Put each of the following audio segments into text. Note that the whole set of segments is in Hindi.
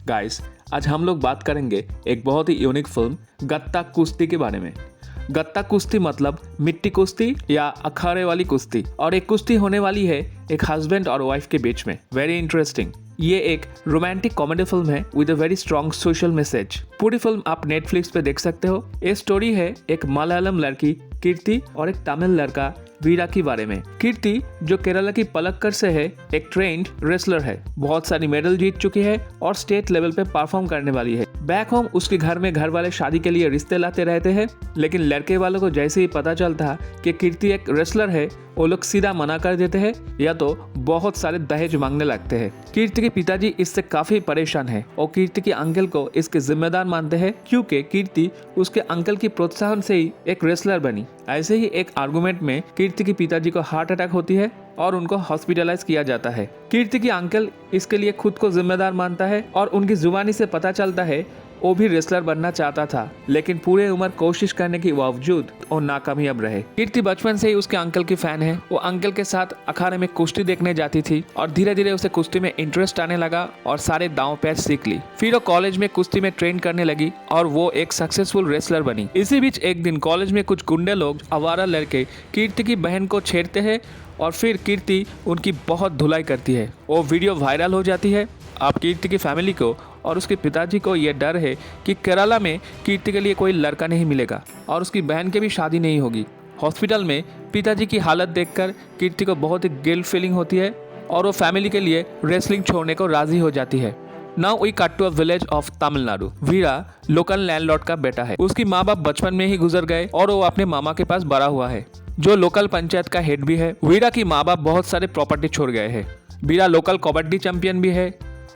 गाइस, आज हम लोग बात करेंगे एक बहुत ही यूनिक फिल्म गत्ता कुश्ती के बारे में। गत्ता कुश्ती मतलब मिट्टी कुश्ती या अखाड़े वाली कुश्ती, और एक कुश्ती होने वाली है एक हस्बैंड और वाइफ के बीच में। Very interesting. ये एक रोमांटिक कॉमेडी फिल्म है with a very strong social message. पूरी फिल्म आप नेटफ्लिक्स पे देख सकते हो। ये स्टोरी है एक मलयालम लड़की कीर्ति और एक तमिल लड़का वीरा के बारे में। कीर्ति जो केरला की पलक्कड़ से है, एक ट्रेंड रेसलर है, बहुत सारी मेडल जीत चुकी है और स्टेट लेवल पे परफॉर्म करने वाली है। बैक होम उसके घर में घर वाले शादी के लिए रिश्ते लाते रहते हैं, लेकिन लड़के वालों को जैसे ही पता चलता कि कीर्ति एक रेसलर है, वो लोग सीधा मना कर देते हैं या तो बहुत सारे दहेज मांगने लगते हैं। कीर्ति के पिताजी इससे काफी परेशान है और कीर्ति के अंकल को इसके जिम्मेदार मानते हैं, क्योंकि कीर्ति उसके अंकल की प्रोत्साहन से ही एक रेसलर बनी। ऐसे ही एक आर्गुमेंट में कीर्ति के पिताजी को हार्ट अटैक होती है और उनको हॉस्पिटलाइज किया जाता है। कीर्ति के अंकल इसके लिए खुद को जिम्मेदार मानता है और उनकी जुबानी से पता चलता है वो भी रेसलर बनना चाहता था, लेकिन पूरे उम्र कोशिश करने के बावजूद वो नाकामयाब रहे। कीर्ति बचपन से ही उसके अंकल की फैन है। वो अंकल के साथ अखाड़े में कुश्ती देखने जाती थी और धीरे धीरे उसे कुश्ती में इंटरेस्ट आने लगा और सारे दांव पैच सीख ली। फिर वो कॉलेज में कुश्ती में ट्रेन करने लगी और वो एक सक्सेसफुल रेसलर बनी। इसी बीच एक दिन कॉलेज में कुछ गुंडे लोग आवारा लड़के कीर्ति की बहन को छेड़ते हैं और फिर कीर्ति उनकी बहुत धुलाई करती है। वो वीडियो वायरल हो जाती है। अब कीर्ति की फैमिली को और उसके पिताजी को यह डर है कि केरला में कीर्ति के लिए कोई लड़का नहीं मिलेगा और उसकी बहन की भी शादी नहीं होगी। हॉस्पिटल में पिताजी की हालत देखकर कीर्ति को बहुत ही गिल्ट फीलिंग होती है और वो फैमिली के लिए रेसलिंग छोड़ने को राजी हो जाती है। Now we cut to a village of Tamil Nadu. Veera local landlord का बेटा है। उसकी माँ बाप बचपन में ही गुजर गए और वो अपने मामा के पास बड़ा हुआ है, जो लोकल पंचायत का हेड भी है। वीरा की माँ बाप बहुत सारे प्रॉपर्टी छोड़ गए हैं। वीरा लोकल कबड्डी चैंपियन भी है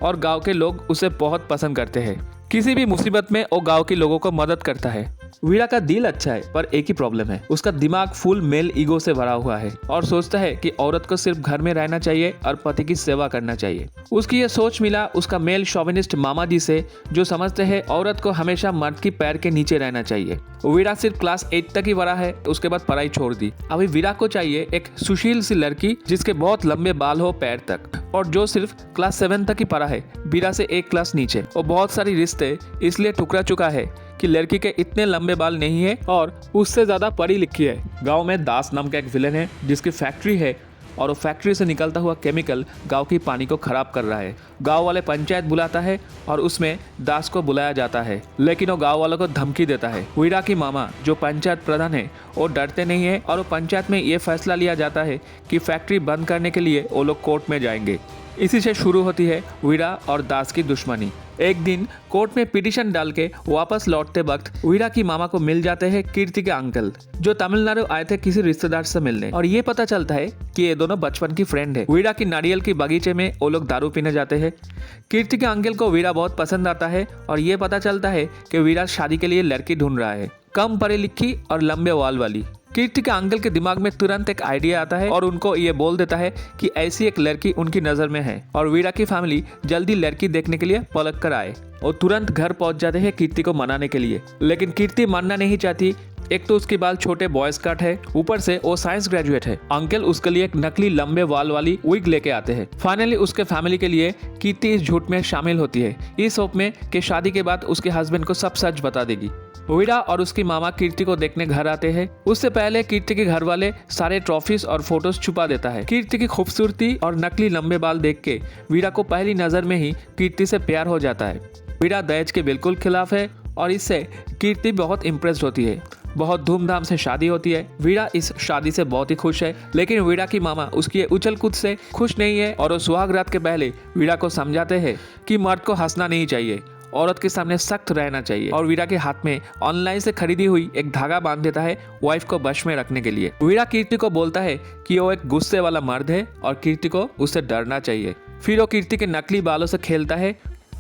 और गांव के लोग उसे बहुत पसंद करते हैं। किसी भी मुसीबत में वो गांव के लोगों को मदद करता है। वीरा का दिल अच्छा है, पर एक ही प्रॉब्लम है, उसका दिमाग फुल मेल ईगो से भरा हुआ है और सोचता है कि औरत को सिर्फ घर में रहना चाहिए और पति की सेवा करना चाहिए। उसकी ये सोच मिला उसका मेल शोविनिस्ट मामा जी से, जो समझते हैं औरत को हमेशा मर्द की पैर के नीचे रहना चाहिए। वीरा सिर्फ क्लास 8 तक ही बड़ा है, उसके बाद पढ़ाई छोड़ दी। अभी वीरा को चाहिए एक सुशील सी लड़की जिसके बहुत लंबे बाल हो पैर तक और जो सिर्फ क्लास 7 तक ही पढ़ा है, वीरा से एक क्लास नीचे। और बहुत सारी रिश्ते इसलिए ठुकरा चुका है कि लड़की के इतने लंबे बाल नहीं है और उससे ज्यादा पढ़ी लिखी है। गांव में दास नाम का एक विलेन है जिसकी फैक्ट्री है और वो फैक्ट्री से निकलता हुआ केमिकल गांव की पानी को खराब कर रहा है। गांव वाले पंचायत बुलाता है और उसमें दास को बुलाया जाता है, लेकिन वो गांव वालों को धमकी देता है। वीरा की मामा जो पंचायत प्रधान है वो डरते नहीं है और वो पंचायत में ये फैसला लिया जाता है कि फैक्ट्री बंद करने के लिए वो लोग कोर्ट में जाएंगे। इसी से शुरू होती है वीरा और दास की दुश्मनी। एक दिन कोर्ट में पिटीशन डाल के वापस लौटते वक्त वीरा की मामा को मिल जाते हैं कीर्ति के अंकल, जो तमिलनाडु आए थे किसी रिश्तेदार से मिलने, और ये पता चलता है कि ये दोनों बचपन की फ्रेंड है। वीरा की नारियल की बगीचे में वो लोग दारू पीने जाते हैं। कीर्ति के अंकल को वीरा बहुत पसंद आता है और ये पता चलता है कि वीरा शादी के लिए लड़की ढूंढ रहा है, कम पढ़ी लिखी और लंबे बाल वाली। कीर्ति के अंकल के दिमाग में तुरंत एक आइडिया आता है और उनको ये बोल देता है कि ऐसी एक लड़की उनकी नजर में है और वीरा की फैमिली जल्दी लड़की देखने के लिए पलट कर आए और तुरंत घर पहुंच जाते हैं कीर्ति को मनाने के लिए। लेकिन कीर्ति मानना नहीं चाहती। एक तो उसके बाल छोटे बॉयज कट है, ऊपर से वो साइंस ग्रेजुएट है। अंकल उसके लिए एक नकली लंबे बाल वाली विग लेके आते हैं। फाइनली उसके फैमिली के लिए कीर्ति इस झूठ में शामिल होती है, इस होप में कि शादी के बाद उसके हस्बैंड को सब सच बता देगी। वीरा और उसकी मामा कीर्ति को देखने घर आते हैं। उससे पहले कीर्ति के घर वाले सारे ट्रॉफीज और फोटोज छुपा देता है। कीर्ति की खूबसूरती और नकली लंबे बाल देख के वीरा को पहली नजर में ही कीर्ति से प्यार हो जाता है। वीरा दहेज के बिल्कुल खिलाफ है और इससे कीर्ति बहुत इम्प्रेस्ड होती है। बहुत धूमधाम से शादी होती है। वीरा इस शादी से बहुत ही खुश है, लेकिन वीरा की मामा उसकी उछल कूद से खुश नहीं है और वो सुहाग रात के पहले वीरा को समझाते हैं कि मर्द को हंसना नहीं चाहिए, औरत के सामने सख्त रहना चाहिए, और वीरा के हाथ में ऑनलाइन से खरीदी हुई एक धागा बांध देता है वाइफ को वश में रखने के लिए। वीरा कीर्ति को बोलता है कि वो एक गुस्से वाला मर्द है और कीर्ति को उससे डरना चाहिए। फिर वो कीर्ति के नकली बालों से खेलता है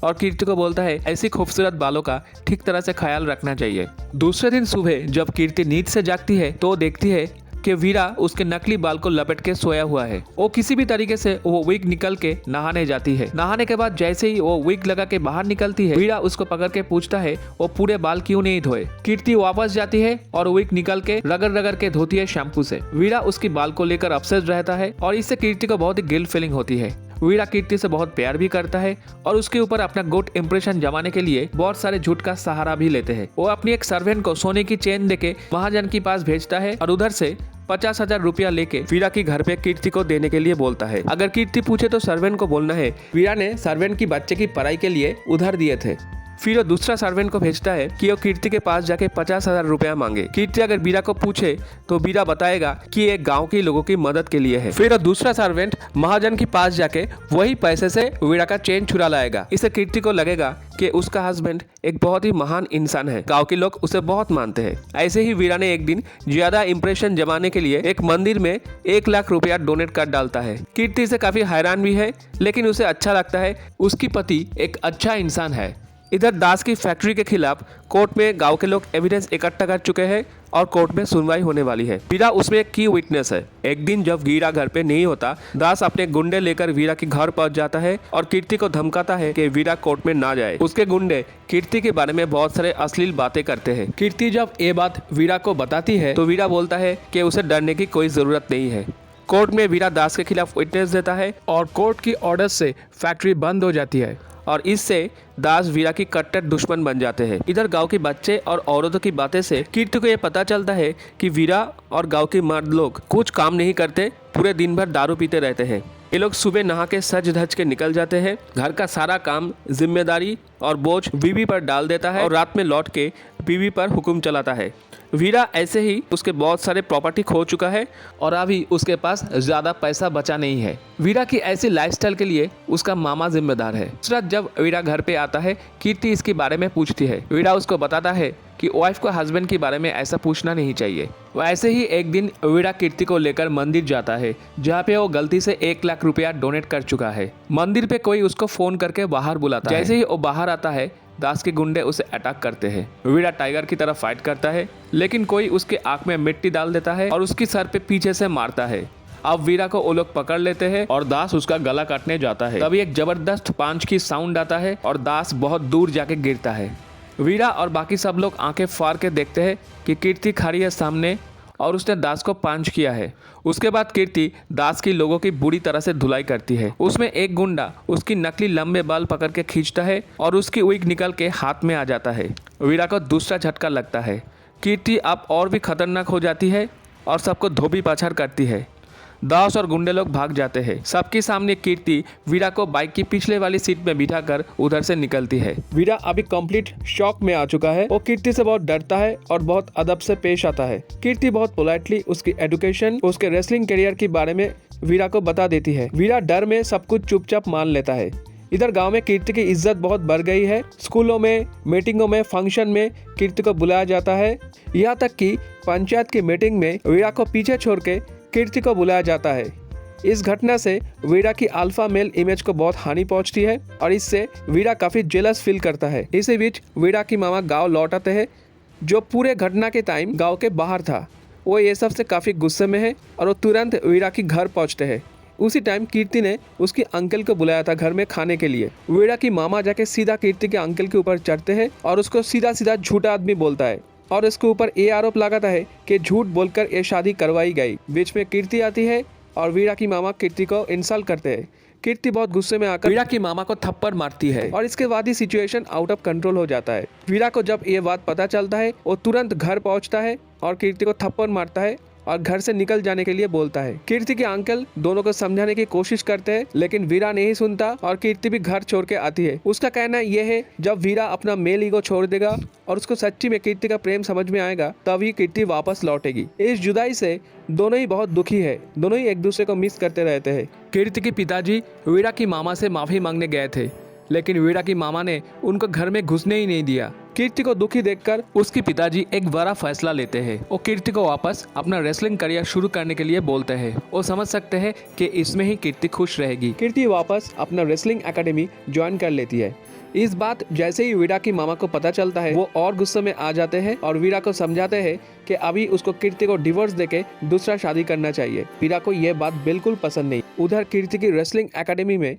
और कीर्ति को बोलता है ऐसी खूबसूरत बालों का ठीक तरह से ख्याल रखना चाहिए। दूसरे दिन सुबह जब कीर्ति नींद से जागती है तो देखती है कि वीरा उसके नकली बाल को लपेट के सोया हुआ है। वो किसी भी तरीके से वो विग निकल के नहाने जाती है। नहाने के बाद जैसे ही वो विग लगा के बाहर निकलती है, वीरा उसको पकड़ के पूछता है वो पूरे बाल क्यों नहीं धोए। कीर्ति वापस जाती है और विग निकल के रगड़ रगड़ के धोती है शैम्पू से। वीरा उसकी बाल को लेकर अपसेट रहता है और इससे कीर्ति को बहुत ही गिल्ट फीलिंग होती है। वीरा कीर्ति से बहुत प्यार भी करता है और उसके ऊपर अपना गुड इंप्रेशन जमाने के लिए बहुत सारे झूठ का सहारा भी लेते हैं। वो अपनी एक सर्वेंट को सोने की चेन देके महाजन के पास भेजता है और उधर से 50,000 रुपया लेके वीरा की घर पे कीर्ति को देने के लिए बोलता है। अगर कीर्ति पूछे तो सर्वेंट को बोलना है वीरा ने सर्वेंट की बच्चे की पढ़ाई के लिए उधार दिए थे। फिर वो दूसरा सर्वेंट को भेजता है कि वो कीर्ति के पास जाके 50,000 रुपया मांगे। कीर्ति अगर वीरा को पूछे तो वीरा बताएगा कि ये गांव के लोगों की मदद के लिए है। फिर वो दूसरा सर्वेंट महाजन के पास जाके वही पैसे से वीरा का चेन चुरा लाएगा। इससे कीर्ति को लगेगा कि उसका हस्बैंड एक बहुत ही महान इंसान है, गांव के लोग उसे बहुत मानते हैं। ऐसे ही वीरा ने एक दिन ज्यादा इंप्रेशन जमाने के लिए एक मंदिर में 1 लाख रुपया डोनेट कर डालता है। कीर्ति से काफी हैरान भी है, लेकिन उसे अच्छा लगता है, उसकी पति एक अच्छा इंसान है। इधर दास की फैक्ट्री के खिलाफ कोर्ट में गांव के लोग एविडेंस इकट्ठा कर चुके हैं और कोर्ट में सुनवाई होने वाली है। वीरा उसमें एक की विटनेस है। एक दिन जब वीरा घर पे नहीं होता, दास अपने गुंडे लेकर वीरा के घर पहुंच जाता है और कीर्ति को धमकाता है कि वीरा कोर्ट में ना जाए। उसके गुंडे कीर्ति के बारे में बहुत सारे अश्लील बातें करते हैं। कीर्ति जब ये बात वीरा को बताती है तो वीरा बोलता है कि उसे डरने की कोई जरूरत नहीं है। कोर्ट में वीरा दास के खिलाफ विटनेस देता है और कोर्ट की ऑर्डर से फैक्ट्री बंद हो जाती है और इससे दास वीरा की कट्टर दुश्मन बन जाते हैं। इधर गांव के बच्चे और औरतों की बातें से कीर्ति को यह पता चलता है कि वीरा और गांव के मर्द लोग कुछ काम नहीं करते, पूरे दिन भर दारू पीते रहते हैं। ये लोग सुबह नहा के सज धज के निकल जाते हैं। घर का सारा काम, जिम्मेदारी और बोझ बीवी पर डाल देता है और रात में लौट के बीवी पर हुक्म चलाता है। वीरा ऐसे ही उसके बहुत सारे प्रॉपर्टी खो चुका है और अभी उसके पास ज्यादा पैसा बचा नहीं है। वीरा की ऐसी लाइफस्टाइल के लिए उसका मामा जिम्मेदार है। उस रात जब वीरा घर पे आता है, कीर्ति इसके बारे में पूछती है। वीरा उसको बताता है कि वाइफ को हस्बैंड के बारे में ऐसा पूछना नहीं चाहिए। वैसे ही एक दिन वीरा कीर्ति को लेकर मंदिर जाता है, जहाँ पे वो गलती से 1 लाख रुपया डोनेट कर चुका है। मंदिर पे कोई उसको फोन करके बाहर बुलाता है। जैसे ही वो बाहर आता है, दास के गुंडे उसे अटैक करते हैं। वीरा टाइगर की तरह फाइट करता है, लेकिन कोई उसके आंख में मिट्टी डाल देता है और उसकी सर पे पीछे से मारता है। अब वीरा को वो लोग पकड़ लेते हैं और दास उसका गला काटने जाता है। तभी एक जबरदस्त पांच की साउंड आता है और दास बहुत दूर जाके गिरता है। वीरा और बाकी सब लोग आंखें फाड़ के देखते हैं कि कीर्ति खड़ी है सामने और उसने दास को पांच किया है। उसके बाद कीर्ति दास की लोगों की बुरी तरह से धुलाई करती है। उसमें एक गुंडा उसकी नकली लंबे बाल पकड़ के खींचता है और उसकी विग निकल के हाथ में आ जाता है। वीरा को दूसरा झटका लगता है। कीर्ति अब और भी खतरनाक हो जाती है और सबको धोबी पछाड़ करती है। दास और गुंडे लोग भाग जाते हैं। सबके सामने कीर्ति वीरा को बाइक की पिछले वाली सीट में बिठाकर उधर से निकलती है। वीरा अभी कंप्लीट शॉक में आ चुका है। वो कीर्ति से बहुत डरता है और बहुत अदब से पेश आता है। कीर्ति बहुत पोलाइटली उसकी एजुकेशन, उसके रेसलिंग करियर के बारे में वीरा को बता देती है। वीरा डर में सब कुछ चुपचाप मान लेता है। इधर गांव में कीर्ति की इज्जत बहुत बढ़ गई है। स्कूलों में, मीटिंगों में, फंक्शन में कीर्ति को बुलाया जाता है। यहाँ तक कि पंचायत की मीटिंग में वीरा को पीछे छोड़ के कीर्ति को बुलाया जाता है। इस घटना से वीरा की अल्फा मेल इमेज को बहुत हानि पहुंचती है और इससे वीरा काफी जेलस फील करता है। इसी बीच वीरा की मामा गांव लौट आते हैं, जो पूरे घटना के टाइम गांव के बाहर था। वो ये सब से काफी गुस्से में है और वो तुरंत वीरा की घर पहुंचते हैं। उसी टाइम कीर्ति ने उसके अंकल को बुलाया था घर में खाने के लिए। वीरा की मामा जाके सीधा कीर्ति के अंकल के ऊपर चढ़ते हैं और उसको सीधा सीधा झूठा आदमी बोलता है और इसके ऊपर ये आरोप लगाता है कि झूठ बोलकर ये शादी करवाई गई। बीच में कीर्ति आती है और वीरा की मामा कीर्ति को इंसल्ट करते हैं। कीर्ति बहुत गुस्से में आकर वीरा की मामा को थप्पड़ मारती है और इसके बाद ही सिचुएशन आउट ऑफ कंट्रोल हो जाता है। वीरा को जब ये बात पता चलता है, वो तुरंत घर पहुंचता है और कीर्ति को थप्पड़ मारता है और घर से निकल जाने के लिए बोलता है। कीर्ति के अंकल दोनों को समझाने की कोशिश करते हैं, लेकिन वीरा नहीं सुनता और कीर्ति भी घर छोड़ के आती है। उसका कहना यह है जब वीरा अपना मेल ईगो छोड़ देगा और उसको सच्ची में कीर्ति का प्रेम समझ में आएगा, तभी कीर्ति वापस लौटेगी। इस जुदाई से दोनों ही बहुत दुखी है। दोनों ही एक दूसरे को मिस करते रहते हैं। कीर्ति के पिताजी वीरा की मामा से माफी मांगने गए थे, लेकिन वीरा की मामा ने उनको घर में घुसने ही नहीं दिया। कीर्ति को दुखी देखकर उसके पिताजी एक बड़ा फैसला लेते हैं। वो कीर्ति को वापस अपना रेसलिंग करियर शुरू करने के लिए बोलते हैं। वो समझ सकते हैं कि इसमें ही कीर्ति खुश रहेगी। कीर्ति वापस अपना रेसलिंग एकेडमी ज्वाइन कर लेती है। इस बात जैसे ही वीरा की मामा को पता चलता है, वो और गुस्से में आ जाते हैं और वीरा को समझाते हैं कि अभी उसको कीर्ति को डिवोर्स देके दूसरा शादी करना चाहिए। वीरा को यह बात बिल्कुल पसंद नहीं। उधर कीर्ति की रेसलिंग एकेडमी में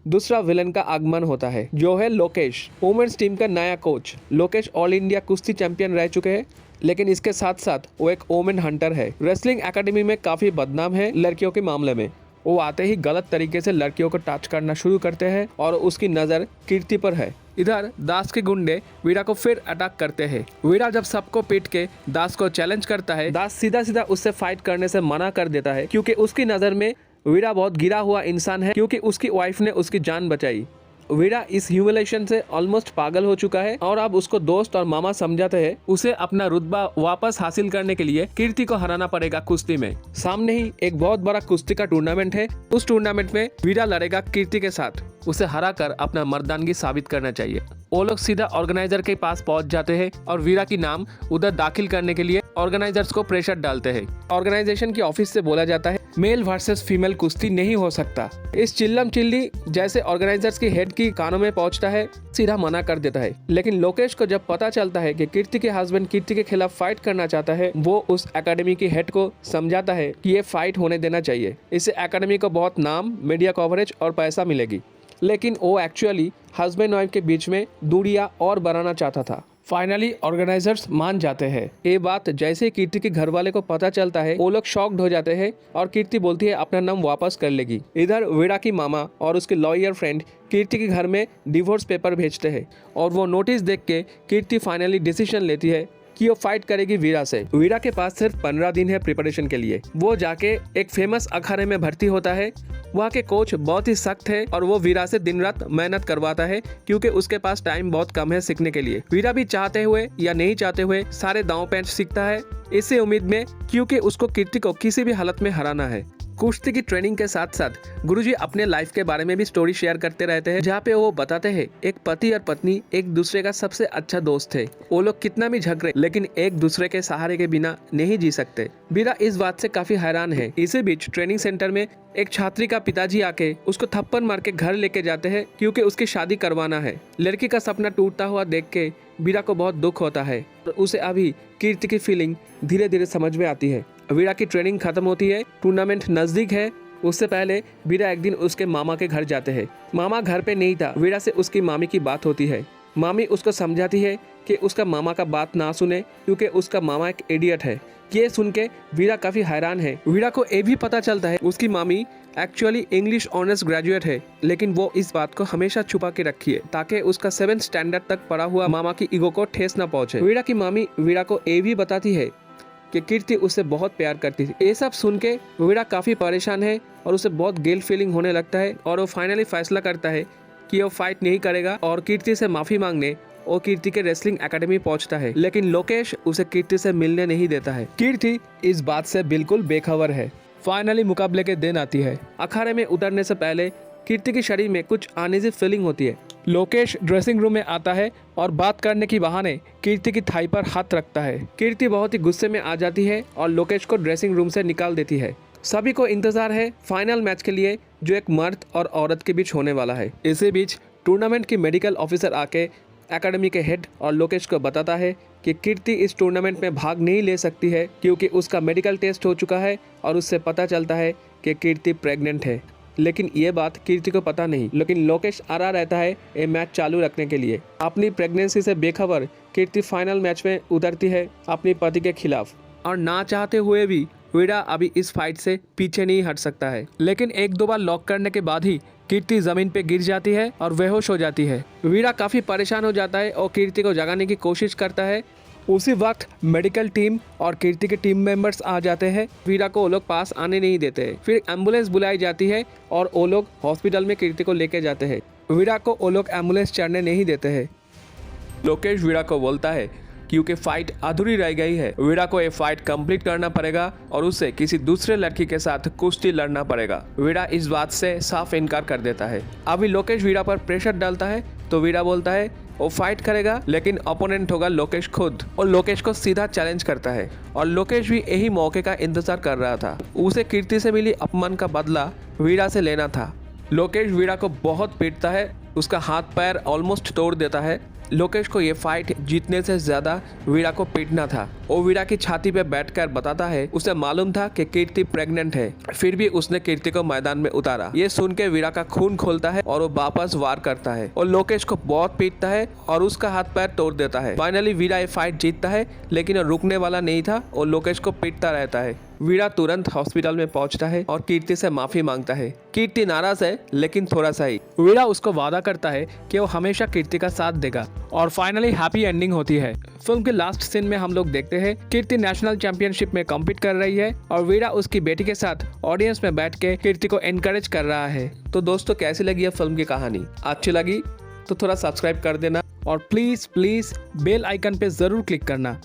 दूसरा विलन का आगमन होता है, जो है लोकेश, वुमेन्स टीम का नया कोच। लोकेश ऑल इंडिया कुश्ती चैंपियन रह चुके हैं, लेकिन इसके साथ साथ वो एक वुमेन हंटर है। रेसलिंग एकेडमी में काफी बदनाम है लड़कियों के मामले में। वो आते ही गलत तरीके से लड़कियों को टच करना शुरू करते हैं और उसकी नज़र कीर्ति पर है। इधर दास के गुंडे वीरा को फिर अटैक करते हैं। वीरा जब सबको पीट के दास को चैलेंज करता है, दास सीधा सीधा उससे फाइट करने से मना कर देता है क्योंकि उसकी नज़र में वीरा बहुत गिरा हुआ इंसान है, क्योंकि उसकी वाइफ ने उसकी जान बचाई। वीरा इस ह्यूमिलेशन से ऑलमोस्ट पागल हो चुका है और अब उसको दोस्त और मामा समझाते हैं उसे अपना रुतबा वापस हासिल करने के लिए कीर्ति को हराना पड़ेगा कुश्ती में। सामने ही एक बहुत बड़ा कुश्ती का टूर्नामेंट है। उस टूर्नामेंट में वीरा लड़ेगा कीर्ति के साथ। उसे हराकर अपना मर्दानगी साबित करना चाहिए। वो लोग सीधा ऑर्गेनाइजर के पास पहुंच जाते हैं और वीरा की नाम उधर दाखिल करने के लिए ऑर्गेनाइजर्स को प्रेशर डालते हैं। ऑर्गेनाइजेशन की ऑफिस से बोला जाता है मेल वर्सेस फीमेल कुश्ती नहीं हो सकता। इस चिल्लम चिल्ली जैसे ऑर्गेनाइजर्स की हेड की कानों में पहुंचता है, सीधा मना कर देता है। लेकिन लोकेश को जब पता चलता है कि कीर्ति के हस्बैंड कीर्ति के खिलाफ फाइट करना चाहता है, वो उस एकेडमी की हेड को समझाता है कि ये फाइट होने देना चाहिए। इससे एकेडमी को बहुत नाम, मीडिया कवरेज और पैसा मिलेगी। लेकिन वो एक्चुअली हस्बैंड वाइफ के बीच में दूरियां और बढ़ाना चाहता था। फाइनली ऑर्गेनाइजर्स मान जाते हैं। ये बात जैसे कीर्ति के घर वाले को पता चलता है, वो लोग शॉक्ड हो जाते हैं और कीर्ति बोलती है अपना नाम वापस कर लेगी। इधर वीरा की मामा और उसके लॉयर फ्रेंड कीर्ति के घर में डिवोर्स पेपर भेजते हैं और वो नोटिस देख के कीर्ति फाइनली डिसीजन लेती है कि वो फाइट करेगी वीरा से। वीरा के पास सिर्फ 15 दिन है प्रिपरेशन के लिए। वो जाके एक फेमस अखाड़े में भर्ती होता है। वहाँ के कोच बहुत ही सख्त है और वो वीरा से दिन रात मेहनत करवाता है क्योंकि उसके पास टाइम बहुत कम है सीखने के लिए। वीरा भी चाहते हुए या नहीं चाहते हुए सारे दांव पेंच सीखता है, इसी उम्मीद में क्योंकि उसको कीर्ति को किसी भी हालत में हराना है। कुश्ती की ट्रेनिंग के साथ साथ गुरुजी अपने लाइफ के बारे में भी स्टोरी शेयर करते रहते हैं, जहाँ पे वो बताते हैं एक पति और पत्नी एक दूसरे का सबसे अच्छा दोस्त है। वो लोग कितना भी झगड़े लेकिन एक दूसरे के सहारे के बिना नहीं जी सकते। वीरा इस बात से काफी हैरान है। इसी बीच ट्रेनिंग सेंटर में एक छात्री का पिताजी आके उसको थप्पड़ मार के घर लेके जाते हैं क्योंकि उसकी शादी करवाना है। लड़की का सपना टूटता हुआ देख के वीरा को बहुत दुख होता है और उसे अभी कीर्ति की फीलिंग धीरे धीरे समझ में आती है। वीरा की ट्रेनिंग खत्म होती है, टूर्नामेंट नजदीक है। उससे पहले वीरा एक दिन उसके मामा के घर जाते हैं। मामा घर पे नहीं था। वीरा से उसकी मामी की बात होती है। मामी उसको समझाती है कि उसका मामा का बात ना सुने क्योंकि उसका मामा एक इडियट है। ये सुन के वीरा काफी हैरान है। वीरा को ये भी पता चलता है उसकी मामी एक्चुअली इंग्लिश ऑनर्स ग्रेजुएट है, लेकिन वो इस बात को हमेशा छुपा के रखी है ताकि उसका 7th स्टैंडर्ड तक पढ़ा हुआ मामा की ईगो को ठेस न पहुंचे। वीरा की मामी वीरा को ये भी बताती है कि कीर्ति उससे बहुत प्यार करती थी। ये सब सुन के वीरा काफी परेशान है और उसे बहुत गिल्ट फीलिंग होने लगता है और वो फाइनली फैसला करता है कि वो फाइट नहीं करेगा और कीर्ति से माफी मांगने वो कीर्ति के रेसलिंग एकेडमी पहुंचता है। लेकिन लोकेश उसे कीर्ति से मिलने नहीं देता है। कीर्ति इस बात से बिल्कुल बेखबर है। फाइनली मुकाबले के दिन आती है। अखाड़े में उतरने से पहले कीर्ति के शरीर में कुछ अनईजी फीलिंग होती है। लोकेश ड्रेसिंग रूम में आता है और बात करने की बहाने कीर्ति की थाई पर हाथ रखता है। कीर्ति बहुत ही गुस्से में आ जाती है और लोकेश को ड्रेसिंग रूम से निकाल देती है। सभी को इंतजार है फाइनल मैच के लिए जो एक मर्द और औरत के बीच होने वाला है। इसी बीच टूर्नामेंट की मेडिकल ऑफिसर आके एकेडमी के हेड और लोकेश को बताता है कि कीर्ति इस टूर्नामेंट में भाग नहीं ले सकती है क्योंकि उसका मेडिकल टेस्ट हो चुका है और उससे पता चलता है कि कीर्ति प्रेग्नेंट है। लेकिन ये बात कीर्ति को पता नहीं। लेकिन लोकेश आ रहा रहता है ये मैच चालू रखने के लिए। अपनी प्रेगनेंसी से बेखबर कीर्ति फाइनल मैच में उतरती है अपने पति के खिलाफ और ना चाहते हुए भी वीरा अभी इस फाइट से पीछे नहीं हट सकता है। लेकिन एक दो बार लॉक करने के बाद ही कीर्ति जमीन पे गिर जाती है और बेहोश हो जाती है। वीरा काफी परेशान हो जाता है और कीर्ति को जगाने की कोशिश करता है। उसी वक्त मेडिकल टीम और कीर्ति के टीम मेंबर्स आ जाते हैं। वीरा को वो लोग पास आने नहीं देते। फिर एम्बुलेंस बुलाई जाती है और वो लोग हॉस्पिटल में कीर्ति को लेके जाते हैं। वीरा को वो लोग एम्बुलेंस चढ़ने नहीं देते हैं। लोकेश वीरा को बोलता है क्योंकि फाइट अधूरी रह गई है, वीरा को ये फाइट कंप्लीट करना पड़ेगा और उसे किसी दूसरे लड़की के साथ कुश्ती लड़ना पड़ेगा। वीरा इस बात से साफ इनकार कर देता है। अभी लोकेश वीरा पर प्रेशर डालता है तो वीरा बोलता है वो फाइट करेगा लेकिन ओपोनेंट होगा लोकेश खुद, और लोकेश को सीधा चैलेंज करता है। और लोकेश भी यही मौके का इंतजार कर रहा था। उसे कीर्ति से मिली अपमान का बदला वीरा से लेना था। लोकेश वीरा को बहुत पीटता है, उसका हाथ पैर ऑलमोस्ट तोड़ देता है लोकेश को ये फाइट जीतने से ज्यादा वीरा को पीटना था। वो वीरा की छाती पे बैठकर बताता है उसे मालूम था कि कीर्ति प्रेग्नेंट है, फिर भी उसने कीर्ति को मैदान में उतारा। ये सुन के वीरा का खून खोलता है और वो वापस वार करता है और लोकेश को बहुत पीटता है और उसका हाथ पैर तोड़ देता है। फाइनली वीरा ये फाइट जीतता है, लेकिन वो रुकने वाला नहीं था और लोकेश को पीटता रहता है। वीरा तुरंत हॉस्पिटल में पहुंचता है और कीर्ति से माफी मांगता है। कीर्ति नाराज है, लेकिन थोड़ा सा ही। वीरा उसको वादा करता है कि वो हमेशा कीर्ति का साथ देगा और फाइनली हैप्पी एंडिंग होती है। फिल्म के लास्ट सीन में हम लोग देखते हैं कीर्ति नेशनल चैंपियनशिप में कम्पीट कर रही है और वीरा उसकी बेटी के साथ ऑडियंस में बैठ के कीर्ति को एनकरेज कर रहा है। तो दोस्तों, कैसी लगी है फिल्म की कहानी? अच्छी लगी तो थोड़ा सब्सक्राइब कर देना और प्लीज बेल आइकन पे जरूर क्लिक करना।